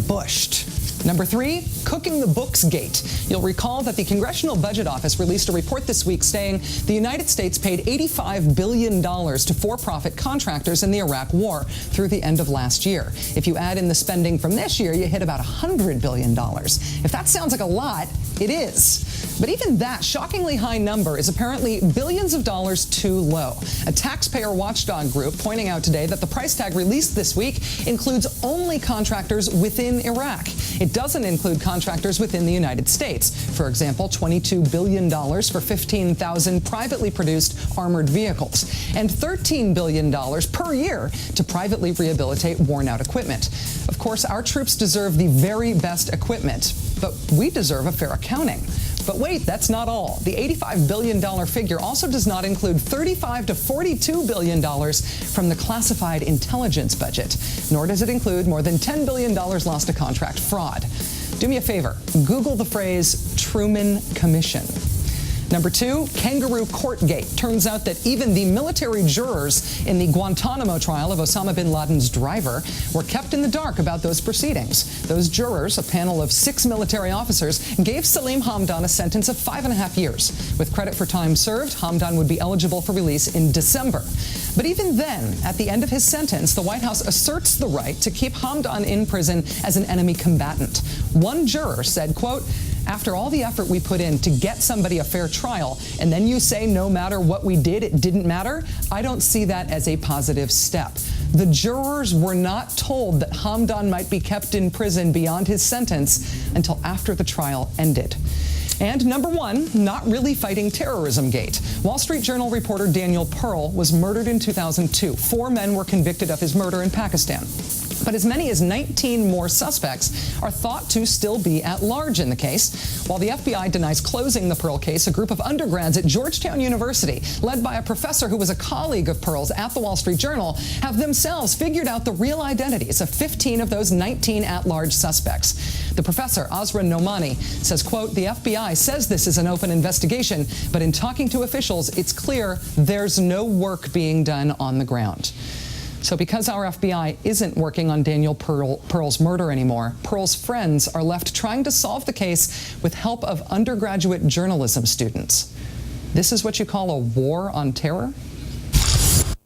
bushed. Number 3, cooking the books gate. You'll recall that the Congressional Budget Office released a report this week saying the United States paid $85 billion to for-profit contractors in the Iraq War through the end of last year. If you add in the spending from this year, you hit about $100 billion. If that sounds like a lot, it is. But even that shockingly high number is apparently billions of dollars too low. A taxpayer watchdog group pointing out today that the price tag released this week includes only contractors within Iraq. It doesn't include contractors within the United States. For example, $22 billion for 15,000 privately produced armored vehicles, and $13 billion per year to privately rehabilitate worn-out equipment. Of course, our troops deserve the very best equipment, but we deserve a fair accounting. But wait, that's not all. The $85 billion figure also does not include $35 to $42 billion from the classified intelligence budget, nor does it include more than $10 billion lost to contract fraud. Do me a favor, Google the phrase Truman Commission. Number 2, kangaroo court gate. Turns out that even the military jurors in the Guantanamo trial of Osama bin Laden's driver were kept in the dark about those proceedings. Those jurors, a panel of 6 military officers, gave Salim Hamdan a sentence of 5.5 years. With credit for time served, Hamdan would be eligible for release in December. But even then, at the end of his sentence, the White House asserts the right to keep Hamdan in prison as an enemy combatant. One juror said, quote, "After all the effort we put in to get somebody a fair trial, and then you say no matter what we did, it didn't matter, I don't see that as a positive step." The jurors were not told that Hamdan might be kept in prison beyond his sentence until after the trial ended. And number 1, not really fighting terrorism gate. Wall Street Journal reporter Daniel Pearl was murdered in 2002. 4 men were convicted of his murder in Pakistan. But as many as 19 more suspects are thought to still be at large in the case. While the FBI denies closing the Pearl case, a group of undergrads at Georgetown University, led by a professor who was a colleague of Pearl's at the Wall Street Journal, have themselves figured out the real identities of 15 of those 19 at-large suspects. The professor, Azra Nomani, says, quote, "The FBI says this is an open investigation, but in talking to officials, it's clear there's no work being done on the ground." So because our FBI isn't working on Daniel Pearl's murder anymore, Pearl's friends are left trying to solve the case with help of undergraduate journalism students. This is what you call a war on terror?